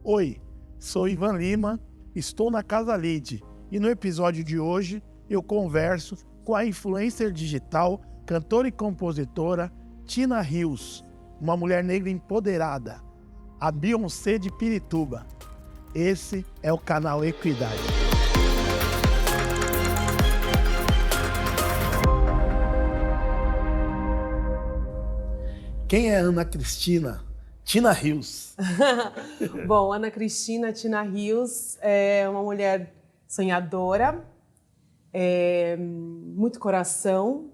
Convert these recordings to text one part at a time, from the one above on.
Oi, sou Ivan Lima, estou na Casa Lide e no episódio de hoje eu converso com a influencer digital, cantora e compositora Tina Rios, uma mulher negra empoderada, a Beyoncé de Pirituba. Esse é o canal Equidade. Quem é Ana Cristina? Tina Rios. Bom, Ana Cristina Tina Rios é uma mulher sonhadora, muito coração.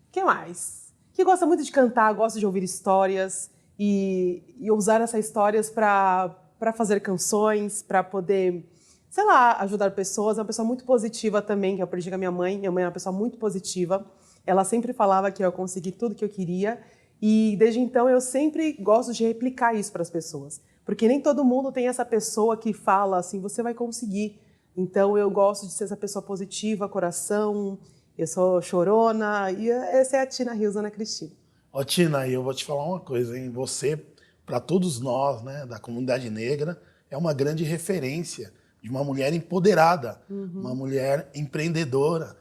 O que mais? Que gosta muito de cantar, gosta de ouvir histórias e usar essas histórias para fazer canções, para poder, sei lá, ajudar pessoas. É uma pessoa muito positiva também, que eu aprendi com a minha mãe. Minha mãe é uma pessoa muito positiva. Ela sempre falava que eu ia conseguir tudo que eu queria. E desde então eu sempre gosto de replicar isso para as pessoas, porque nem todo mundo tem essa pessoa que fala assim, você vai conseguir. Então eu gosto de ser essa pessoa positiva, coração, eu sou chorona, e essa é a Tina Rios, Ana Cristina. Ó, Tina, eu vou te falar uma coisa, hein? Você, para todos nós, né, da comunidade negra, é uma grande referência de uma mulher empoderada, uma mulher empreendedora.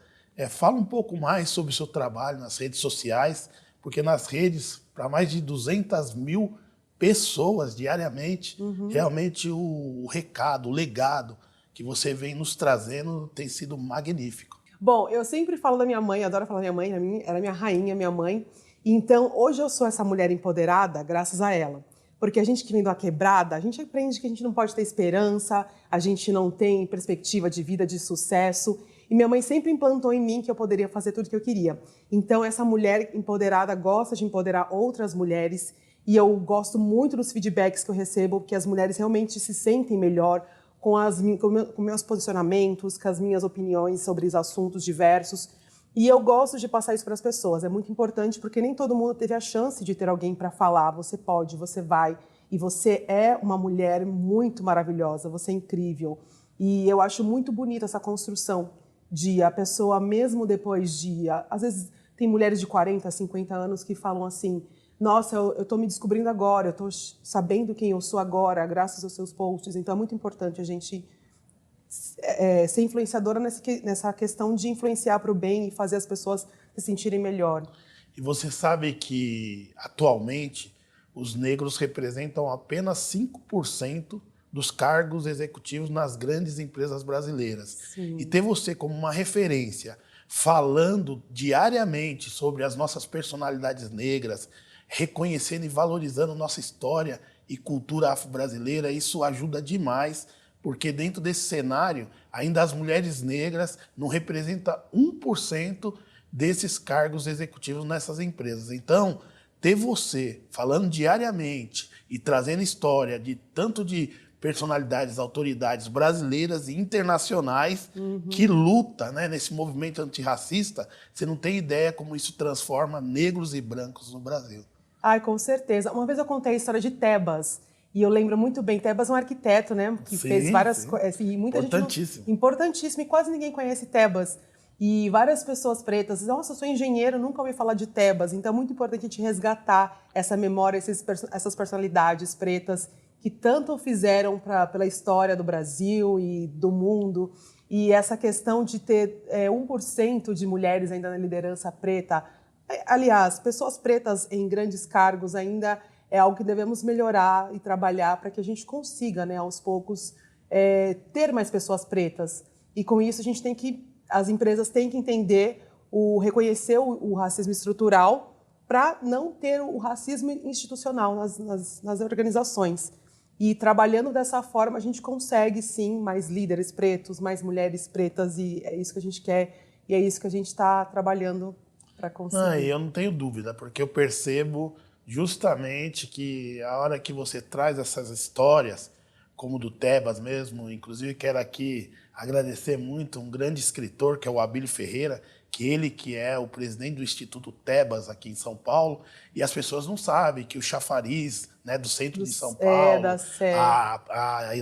Fala um pouco mais sobre o seu trabalho nas redes sociais, porque nas redes, para mais de 200 mil pessoas diariamente, realmente o recado, o legado que você vem nos trazendo tem sido magnífico. Bom, eu sempre falo da minha mãe, adoro falar da minha mãe, ela é minha rainha, minha mãe. Então, hoje eu sou essa mulher empoderada graças a ela. Porque a gente que vem da quebrada, a gente aprende que a gente não pode ter esperança, a gente não tem perspectiva de vida, de sucesso. E minha mãe sempre implantou em mim que eu poderia fazer tudo o que eu queria. Então, essa mulher empoderada gosta de empoderar outras mulheres. E eu gosto muito dos feedbacks que eu recebo, porque as mulheres realmente se sentem melhor com meus posicionamentos, com as minhas opiniões sobre os assuntos diversos. E eu gosto de passar isso para as pessoas. É muito importante, porque nem todo mundo teve a chance de ter alguém para falar. Você pode, você vai. E você é uma mulher muito maravilhosa, você é incrível. E eu acho muito bonita essa construção de a pessoa, mesmo depois de... Às vezes tem mulheres de 40, 50 anos que falam assim, nossa, eu estou me descobrindo agora, eu estou sabendo quem eu sou agora, graças aos seus posts. Então é muito importante a gente ser influenciadora nessa questão de influenciar para o bem e fazer as pessoas se sentirem melhor. E você sabe que, atualmente, os negros representam apenas 5% dos cargos executivos nas grandes empresas brasileiras. Sim. E ter você como uma referência, falando diariamente sobre as nossas personalidades negras, reconhecendo e valorizando nossa história e cultura afro-brasileira, isso ajuda demais, porque dentro desse cenário, ainda as mulheres negras não representam 1% desses cargos executivos nessas empresas. Então, ter você falando diariamente e trazendo história de tanto de personalidades, autoridades brasileiras e internacionais que lutam, né, nesse movimento antirracista, você não tem ideia como isso transforma negros e brancos no Brasil. Ai, com certeza. Uma vez eu contei a história de Tebas, e eu lembro muito bem, Tebas é um arquiteto, né, que fez várias coisas. Importantíssimo. Importantíssimo, e quase ninguém conhece Tebas. E várias pessoas pretas, nossa, eu sou engenheiro, nunca ouvi falar de Tebas. Então é muito importante a gente resgatar essa memória, essas personalidades pretas que tanto fizeram pela história do Brasil e do mundo. E essa questão de ter 1% de mulheres ainda na liderança preta. Aliás, pessoas pretas em grandes cargos ainda é algo que devemos melhorar e trabalhar para que a gente consiga, né, aos poucos, ter mais pessoas pretas. E com isso as empresas têm que entender, reconhecer o racismo estrutural para não ter o racismo institucional nas organizações. E trabalhando dessa forma, a gente consegue, sim, mais líderes pretos, mais mulheres pretas, e é isso que a gente quer, e é isso que a gente está trabalhando para conseguir. Eu não tenho dúvida, porque eu percebo justamente que a hora que você traz essas histórias, como do Tebas mesmo, inclusive quero aqui agradecer muito um grande escritor, que é o Abílio Ferreira, que é o presidente do Instituto Tebas aqui em São Paulo, e as pessoas não sabem que o chafariz, né, do centro de São Paulo, da Sé.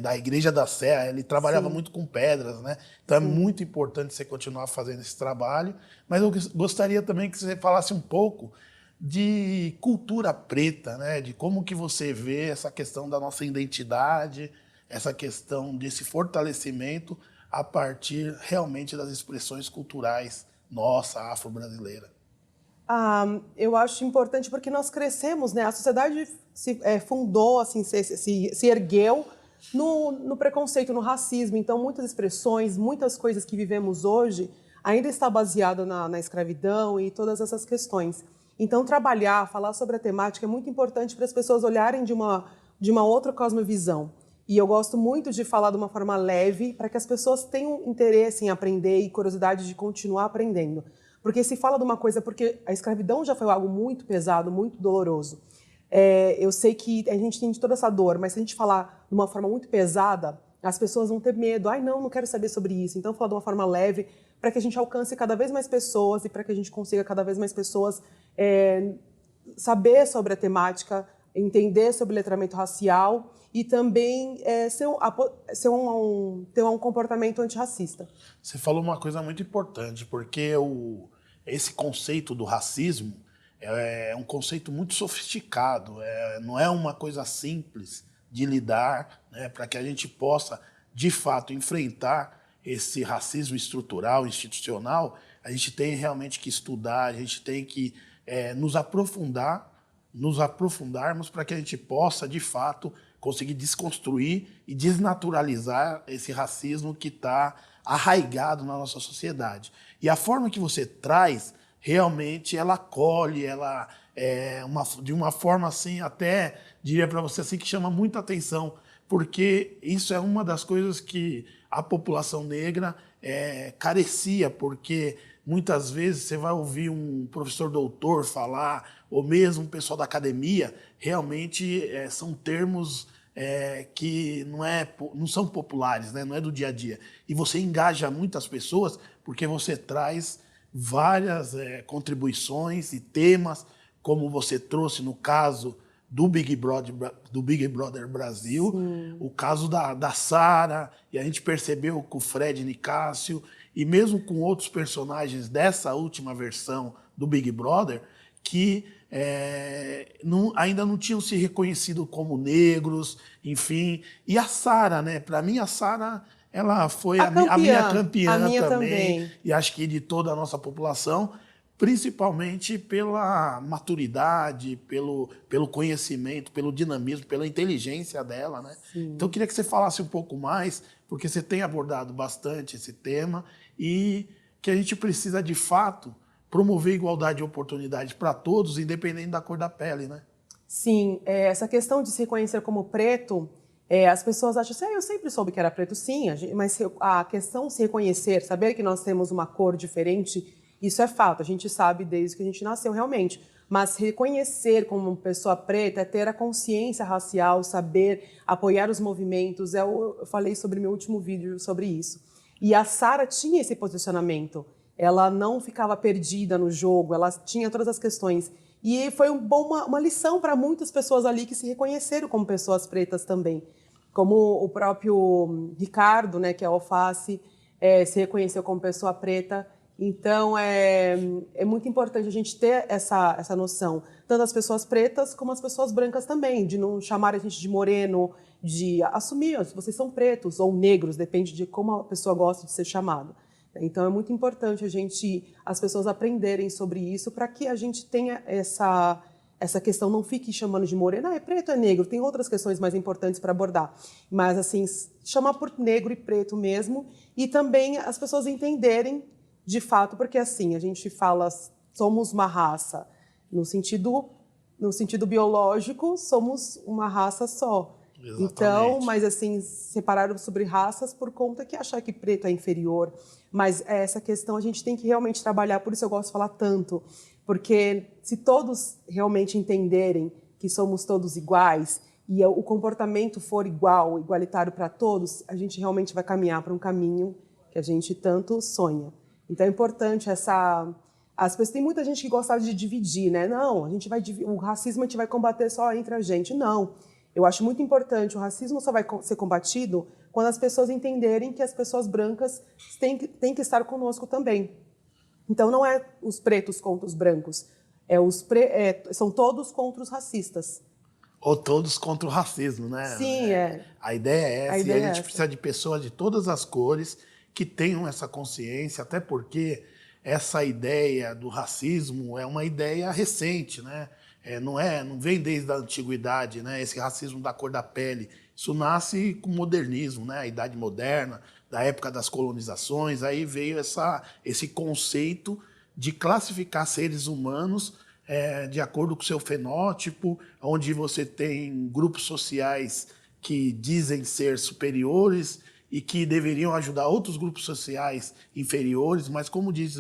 da Igreja da Sé, ele trabalhava muito com pedras, né? Então é muito importante você continuar fazendo esse trabalho, mas eu gostaria também que você falasse um pouco de cultura preta, né? De como que você vê essa questão da nossa identidade, essa questão desse fortalecimento a partir realmente das expressões culturais nossa, afro-brasileira. Eu acho importante porque nós crescemos, né? A sociedade se fundou, assim, se ergueu no preconceito, no racismo. Então, muitas expressões, muitas coisas que vivemos hoje ainda está baseada na escravidão e todas essas questões. Então, trabalhar, falar sobre a temática é muito importante para as pessoas olharem de uma outra cosmovisão. E eu gosto muito de falar de uma forma leve para que as pessoas tenham interesse em aprender e curiosidade de continuar aprendendo. Porque se fala de uma coisa, porque a escravidão já foi algo muito pesado, muito doloroso. Eu sei que a gente tem toda essa dor, mas se a gente falar de uma forma muito pesada, as pessoas vão ter medo. Ai, não quero saber sobre isso. Então, falar de uma forma leve para que a gente alcance cada vez mais pessoas e para que a gente consiga cada vez mais pessoas saber sobre a temática, entender sobre o letramento racial e também ter um comportamento antirracista. Você falou uma coisa muito importante, porque esse conceito do racismo é um conceito muito sofisticado, não é uma coisa simples de lidar, né, para que a gente possa, de fato, enfrentar esse racismo estrutural, institucional. A gente tem realmente que estudar, a gente tem que nos aprofundarmos para que a gente possa, de fato, conseguir desconstruir e desnaturalizar esse racismo que está arraigado na nossa sociedade. E a forma que você traz, realmente, ela acolhe, ela de uma forma assim, até diria para você assim, que chama muita atenção, porque isso é uma das coisas que a população negra carecia, porque muitas vezes você vai ouvir um professor doutor falar, ou mesmo um pessoal da academia, realmente são termos que não são populares, né? Não é do dia a dia. E você engaja muitas pessoas porque você traz várias contribuições e temas, como você trouxe no caso do Big Brother Brasil, sim, o caso da Sara, e a gente percebeu com o Fred Nicásio, e mesmo com outros personagens dessa última versão do Big Brother, que ainda não tinham se reconhecido como negros, enfim. E a Sara, né? Para mim, a Sara, ela foi a minha campeã também, e acho que de toda a nossa população, principalmente pela maturidade, pelo conhecimento, pelo dinamismo, pela inteligência dela, né? Sim. Então, eu queria que você falasse um pouco mais, porque você tem abordado bastante esse tema e que a gente precisa, de fato, promover igualdade de oportunidade para todos, independente da cor da pele, né? Sim, essa questão de se reconhecer como preto, as pessoas acham assim, eu sempre soube que era preto, sim, mas a questão de se reconhecer, saber que nós temos uma cor diferente, isso é fato, a gente sabe desde que a gente nasceu realmente. Mas reconhecer como pessoa preta é ter a consciência racial, saber apoiar os movimentos. Eu falei sobre meu último vídeo sobre isso. E a Sara tinha esse posicionamento. Ela não ficava perdida no jogo, ela tinha todas as questões. E foi uma lição para muitas pessoas ali que se reconheceram como pessoas pretas também. Como o próprio Ricardo, né, que é Alface, se reconheceu como pessoa preta. Então, é muito importante a gente ter essa noção, tanto as pessoas pretas como as pessoas brancas também, de não chamar a gente de moreno, de assumir, vocês são pretos ou negros, depende de como a pessoa gosta de ser chamada. Então, é muito importante as pessoas aprenderem sobre isso para que a gente tenha essa questão, não fique chamando de moreno, é preto, é negro, tem outras questões mais importantes para abordar. Mas, assim, chamar por negro e preto mesmo, e também as pessoas entenderem de fato, porque assim, a gente fala, somos uma raça, no sentido biológico, somos uma raça só. Exatamente. Então, mas assim, separaram sobre raças por conta que achar que preto é inferior. Mas essa questão a gente tem que realmente trabalhar, por isso eu gosto de falar tanto, porque se todos realmente entenderem que somos todos iguais e o comportamento for igualitário para todos, a gente realmente vai caminhar para um caminho que a gente tanto sonha. Então é importante as pessoas, tem muita gente que gosta de dividir, né? Não, o racismo a gente vai combater só entre a gente. Não. Eu acho muito importante, o racismo só vai ser combatido quando as pessoas entenderem que as pessoas brancas têm que estar conosco também. Então não é os pretos contra os brancos. São todos contra os racistas. Ou todos contra o racismo, né? Sim, A ideia é essa, e a gente essa. precisa de pessoas de todas as cores que tenham essa consciência, até porque essa ideia do racismo é uma ideia recente, né? Não vem desde a antiguidade, né? Esse racismo da cor da pele. Isso nasce com o modernismo, né? A Idade Moderna, da época das colonizações, aí veio esse conceito de classificar seres humanos de acordo com o seu fenótipo, onde você tem grupos sociais que dizem ser superiores e que deveriam ajudar outros grupos sociais inferiores, mas como diz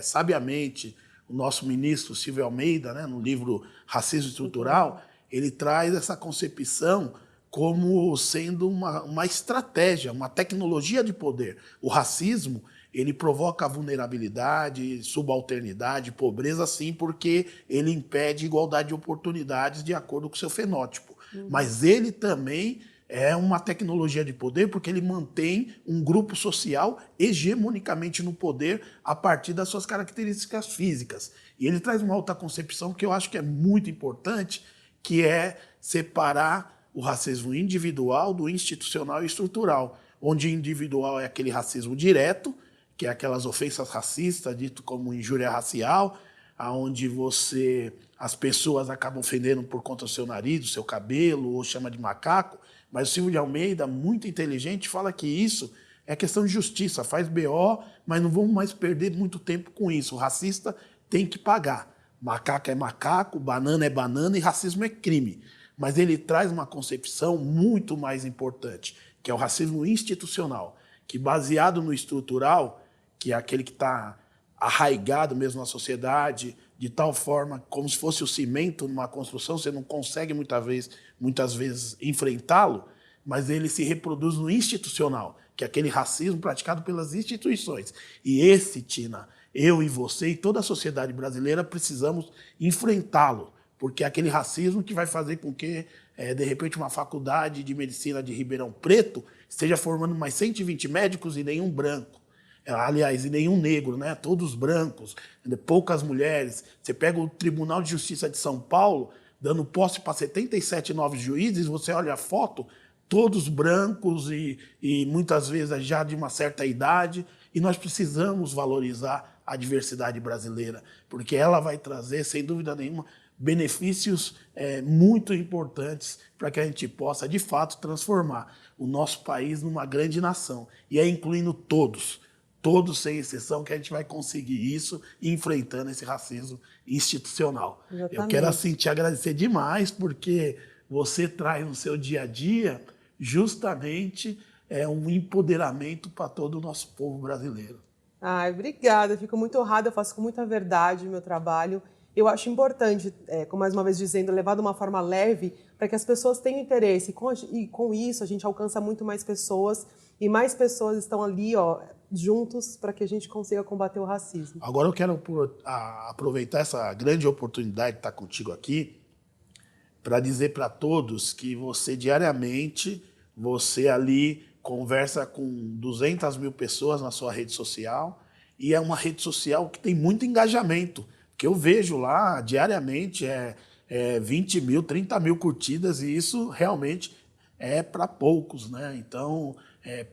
sabiamente o nosso ministro Silvio Almeida, né, no livro Racismo Estrutural, ele traz essa concepção como sendo uma estratégia, uma tecnologia de poder. O racismo, ele provoca vulnerabilidade, subalternidade, pobreza, sim, porque ele impede igualdade de oportunidades de acordo com o seu fenótipo. Mas ele também é uma tecnologia de poder porque ele mantém um grupo social hegemonicamente no poder a partir das suas características físicas. E ele traz uma outra concepção que eu acho que é muito importante, que é separar o racismo individual do institucional e estrutural, onde individual é aquele racismo direto, que é aquelas ofensas racistas, dito como injúria racial, onde as pessoas acabam ofendendo por conta do seu nariz, do seu cabelo, ou chama de macaco. Mas o Silvio de Almeida, muito inteligente, fala que isso é questão de justiça, faz BO, mas não vamos mais perder muito tempo com isso. O racista tem que pagar. Macaco é macaco, banana é banana e racismo é crime. Mas ele traz uma concepção muito mais importante, que é o racismo institucional, que baseado no estrutural, que é aquele que está arraigado mesmo na sociedade, de tal forma como se fosse o cimento numa construção, você não consegue muitas vezes enfrentá-lo, mas ele se reproduz no institucional, que é aquele racismo praticado pelas instituições. E esse, Tina, eu e você e toda a sociedade brasileira precisamos enfrentá-lo, porque é aquele racismo que vai fazer com que, de repente, uma faculdade de medicina de Ribeirão Preto esteja formando mais 120 médicos e nenhum branco. Aliás, e nenhum negro, né? Todos brancos, poucas mulheres. Você pega o Tribunal de Justiça de São Paulo, dando posse para 77 novos juízes, você olha a foto, todos brancos e muitas vezes já de uma certa idade, e nós precisamos valorizar a diversidade brasileira, porque ela vai trazer, sem dúvida nenhuma, benefícios muito importantes para que a gente possa, de fato, transformar o nosso país numa grande nação, e é incluindo todos sem exceção, que a gente vai conseguir isso enfrentando esse racismo institucional. Exatamente. Eu quero, assim, te agradecer demais, porque você traz no seu dia a dia justamente um empoderamento para todo o nosso povo brasileiro. Ai, obrigada, eu fico muito honrada, eu faço com muita verdade o meu trabalho. Eu acho importante, como mais uma vez dizendo, levar de uma forma leve para que as pessoas tenham interesse. E com isso a gente alcança muito mais pessoas e mais pessoas estão ali, juntos para que a gente consiga combater o racismo. Agora eu quero aproveitar essa grande oportunidade de estar contigo aqui para dizer para todos que você diariamente, você ali conversa com 200 mil pessoas na sua rede social e é uma rede social que tem muito engajamento, que eu vejo lá diariamente 20 mil, 30 mil curtidas e isso realmente é para poucos, né? Então,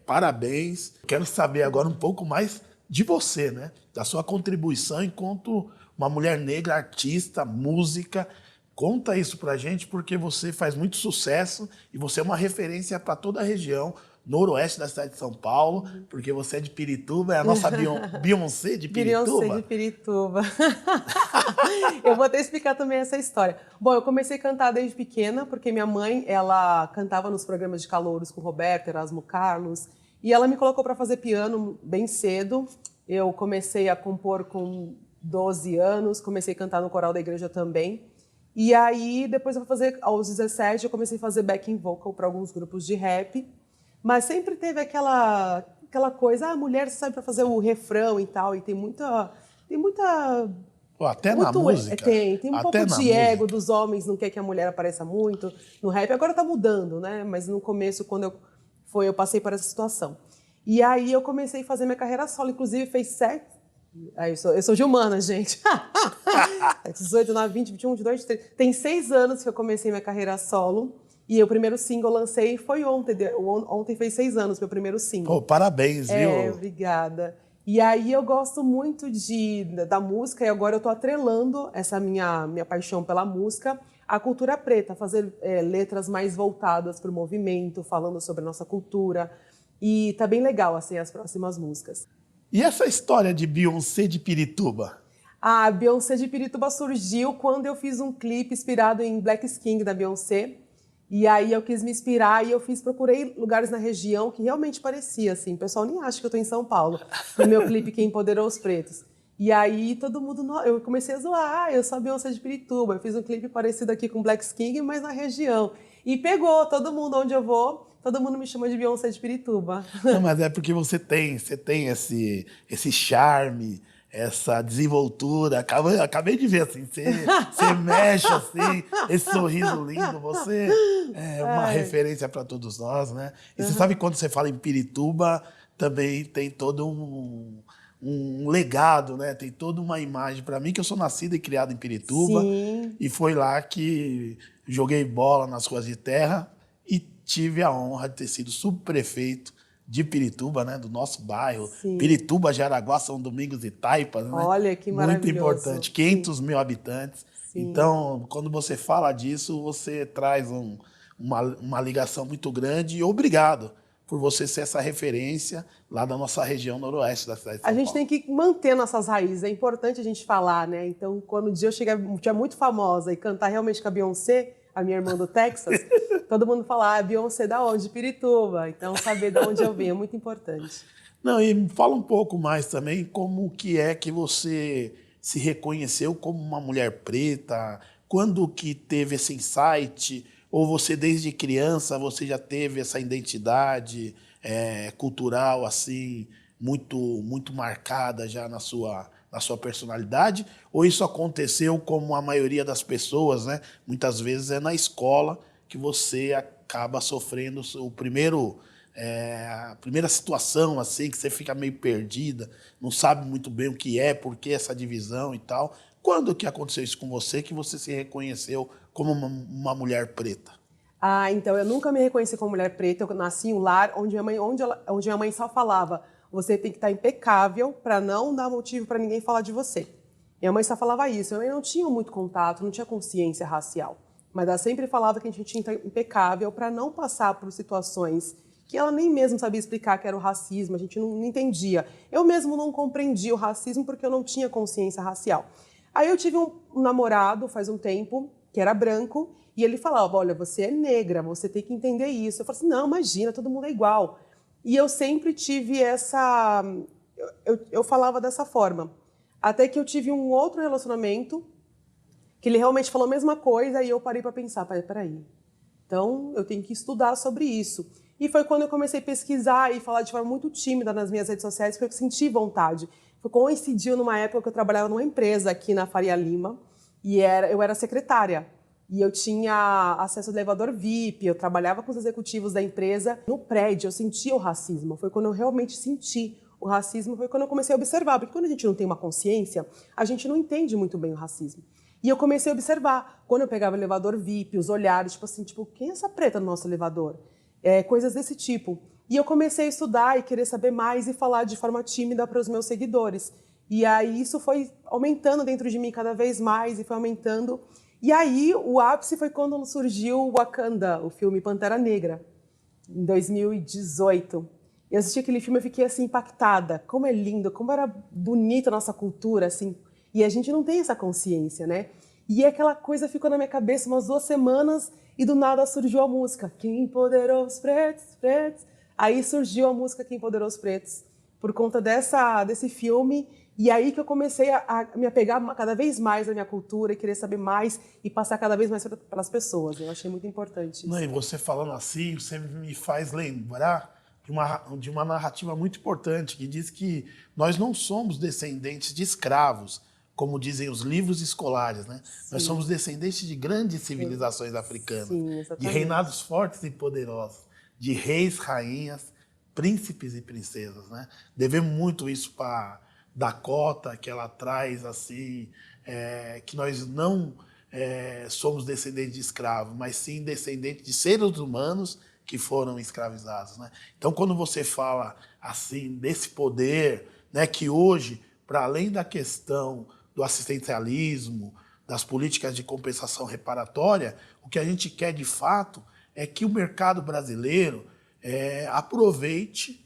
parabéns. Quero saber agora um pouco mais de você, né? Da sua contribuição enquanto uma mulher negra, artista, música. Conta isso pra gente, porque você faz muito sucesso e você é uma referência para toda a região noroeste da cidade de São Paulo, porque você é de Pirituba, é a nossa Beyoncé de Pirituba. Beyoncé de Pirituba. Eu vou até explicar também essa história. Bom, eu comecei a cantar desde pequena, porque minha mãe, ela cantava nos programas de calouros com Roberto, Erasmo Carlos, e ela me colocou para fazer piano bem cedo. Eu comecei a compor com 12 anos, comecei a cantar no coral da igreja também. E aí, depois aos 17, eu comecei a fazer backing vocal para alguns grupos de rap. Mas sempre teve aquela coisa, a mulher sabe para fazer o refrão e tal, e tem muita até na música. Tem um pouco de ego dos homens, não quer que a mulher apareça muito no rap. Agora tá mudando, né? Mas no começo, quando eu passei por essa situação. E aí eu comecei a fazer minha carreira solo, inclusive fez Eu sou de humanas, gente. 18, 19, 20, 21, 22, 23. Tem 6 anos que eu comecei minha carreira solo. E o primeiro single eu lancei foi ontem. Ontem fez 6 anos, meu primeiro single. Pô, parabéns, viu? Obrigada. E aí eu gosto muito da música e agora eu tô atrelando essa minha paixão pela música à cultura preta, fazer letras mais voltadas para o movimento, falando sobre a nossa cultura. E tá bem legal, assim, as próximas músicas. E essa história de Beyoncé de Pirituba? A Beyoncé de Pirituba surgiu quando eu fiz um clipe inspirado em Black Skin da Beyoncé. E aí eu quis me inspirar e procurei lugares na região que realmente parecia assim. O pessoal nem acha que eu estou em São Paulo, no meu clipe Quem Empoderou os Pretos. E aí todo mundo, eu comecei a zoar, eu sou a Beyoncé de Pirituba. Eu fiz um clipe parecido aqui com Black Skin, mas na região. E pegou, todo mundo onde eu vou, todo mundo me chama de Beyoncé de Pirituba. Não, mas é porque você tem esse charme, essa desenvoltura. Acabei de ver, assim, você mexe assim, esse sorriso lindo, você é uma referência para todos nós, né? E você sabe, quando você fala em Pirituba, também tem todo um legado, né? Tem toda uma imagem para mim, que eu sou nascido e criado em Pirituba. Sim. E foi lá que joguei bola nas ruas de terra e tive a honra de ter sido subprefeito de Pirituba, né, do nosso bairro. Sim. Pirituba, Jaraguá, São Domingos e Taipas, né? Olha que maravilhoso. Muito importante, 500 mil habitantes. Sim. Então, quando você fala disso, você traz uma ligação muito grande, e obrigado por você ser essa referência lá da nossa região noroeste da cidade de São Paulo. A gente tem que manter nossas raízes, é importante a gente falar, né? Então, quando o dia eu chegar muito famosa e cantar realmente com a Beyoncé, a minha irmã do Texas, todo mundo fala, Beyoncé da onde? De Pirituba. Então, saber de onde eu venho é muito importante. Não, e fala um pouco mais também como que é que você se reconheceu como uma mulher preta, quando que teve esse insight, ou você desde criança você já teve essa identidade cultural assim muito marcada já na sua personalidade, ou isso aconteceu como a maioria das pessoas, né? Muitas vezes é na escola que você acaba sofrendo a primeira situação, assim, que você fica meio perdida, não sabe muito bem o que é, por que essa divisão e tal. Quando que aconteceu isso com você, que você se reconheceu como uma mulher preta? Então, eu nunca me reconheci como mulher preta. Eu nasci em um lar onde minha mãe só falava: você tem que estar impecável para não dar motivo para ninguém falar de você. Minha mãe só falava isso. Eu não tinha muito contato, não tinha consciência racial. Mas ela sempre falava que a gente tinha que estar impecável para não passar por situações que ela nem mesmo sabia explicar que era o racismo, a gente não entendia. Eu mesmo não compreendia o racismo porque eu não tinha consciência racial. Aí eu tive um namorado faz um tempo, que era branco, e ele falava, olha, você é negra, você tem que entender isso. Eu falei assim, não, imagina, todo mundo é igual. E eu sempre tive essa... Eu falava dessa forma. Até que eu tive um outro relacionamento que ele realmente falou a mesma coisa e eu parei para pensar, peraí, então eu tenho que estudar sobre isso. E foi quando eu comecei a pesquisar e falar de forma muito tímida nas minhas redes sociais, porque eu senti vontade. Coincidiu numa época que eu trabalhava numa empresa aqui na Faria Lima, e eu era secretária. E eu tinha acesso ao elevador VIP, eu trabalhava com os executivos da empresa. No prédio, eu sentia o racismo. Foi quando eu realmente senti o racismo, foi quando eu comecei a observar. Porque quando a gente não tem uma consciência, a gente não entende muito bem o racismo. E eu comecei a observar. Quando eu pegava o elevador VIP, os olhares, tipo assim, quem é essa preta no nosso elevador? Coisas desse tipo. E eu comecei a estudar e querer saber mais e falar de forma tímida para os meus seguidores. E aí isso foi aumentando dentro de mim cada vez mais e foi aumentando. E aí o ápice foi quando surgiu o Wakanda, o filme Pantera Negra, em 2018. Eu assisti aquele filme e fiquei assim impactada. Como é lindo, como era bonita a nossa cultura, assim. E a gente não tem essa consciência, né? E aquela coisa ficou na minha cabeça umas 2 semanas e do nada surgiu a música Quem Empoderou os Pretos, Pretos. Aí surgiu a música Quem Empoderou os Pretos por conta desse filme. E aí que eu comecei a me apegar cada vez mais à minha cultura e querer saber mais e passar cada vez mais para as pessoas. Eu achei muito importante isso. Não, e você falando assim, você me faz lembrar de uma narrativa muito importante que diz que nós não somos descendentes de escravos, como dizem os livros escolares, né? Sim. Nós somos descendentes de grandes civilizações africanas, sim, de reinados fortes e poderosos, de reis, rainhas, príncipes e princesas, né? Devemos muito isso para da cota que ela traz, assim, que nós não somos descendentes de escravos, mas sim descendentes de seres humanos que foram escravizados, né? Então, quando você fala assim desse poder, né, que hoje, para além da questão do assistencialismo, das políticas de compensação reparatória, o que a gente quer de fato é que o mercado brasileiro aproveite,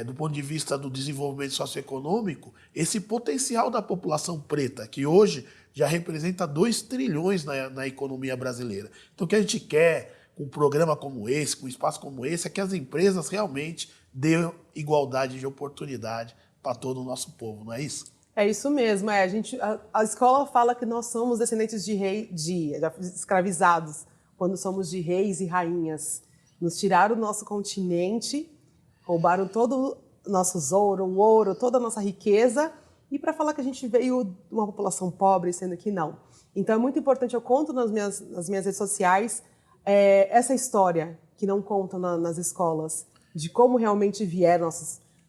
do ponto de vista do desenvolvimento socioeconômico, esse potencial da população preta, que hoje já representa 2 trilhões na economia brasileira. Então, o que a gente quer com um programa como esse, com um espaço como esse, é que as empresas realmente dêem igualdade de oportunidade para todo o nosso povo, não é isso? É isso mesmo. A escola fala que nós somos descendentes de escravizados, quando somos de reis e rainhas. Nos tiraram o nosso continente, roubaram todo o nosso o ouro, toda a nossa riqueza, e para falar que a gente veio de uma população pobre, sendo que não. Então é muito importante, eu conto nas minhas redes sociais essa história que não contam nas escolas, de como realmente vieram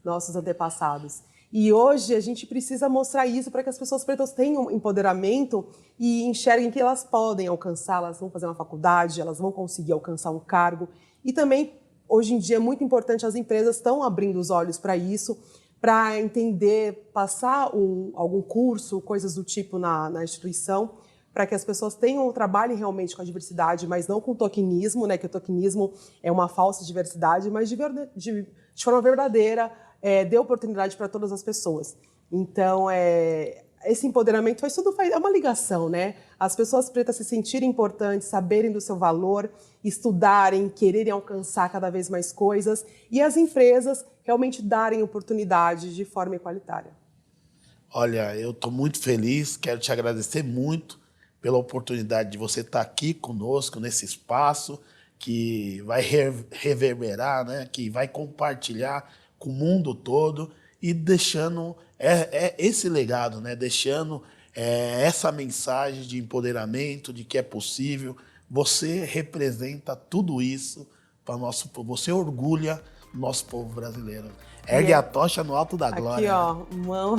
nossos antepassados. E hoje a gente precisa mostrar isso para que as pessoas pretas tenham empoderamento e enxerguem que elas podem alcançar, elas vão fazer uma faculdade, elas vão conseguir alcançar um cargo. E também, hoje em dia, é muito importante, as empresas estão abrindo os olhos para isso, para entender, passar algum curso, coisas do tipo na instituição, para que as pessoas trabalhem realmente com a diversidade, mas não com o tokenismo, né? Que o tokenismo é uma falsa diversidade, mas de forma verdadeira, dê oportunidade para todas as pessoas. Então, esse empoderamento é uma ligação, né? As pessoas pretas se sentirem importantes, saberem do seu valor, estudarem, quererem alcançar cada vez mais coisas, e as empresas realmente darem oportunidade de forma igualitária. Olha, eu estou muito feliz, quero te agradecer muito pela oportunidade de você estar aqui conosco nesse espaço que vai reverberar, né? Que vai compartilhar com o mundo todo e deixando esse legado, né? Deixando essa mensagem de empoderamento, de que é possível. Você representa tudo isso para o nosso povo. Você orgulha o nosso povo brasileiro. Ergue a tocha no alto da glória. Aqui, ó, mão,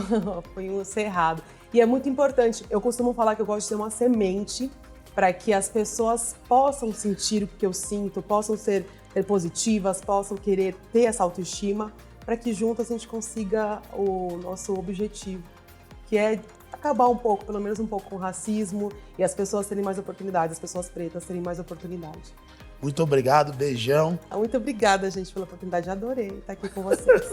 foi um cerrado. E é muito importante, eu costumo falar que eu gosto de ser uma semente para que as pessoas possam sentir o que eu sinto, possam ser positivas, possam querer ter essa autoestima, para que juntas a gente consiga o nosso objetivo, que é acabar um pouco, pelo menos um pouco, com o racismo e as pessoas terem mais oportunidades, as pessoas pretas terem mais oportunidade. Muito obrigado, beijão. Muito obrigada, gente, pela oportunidade, adorei estar aqui com vocês.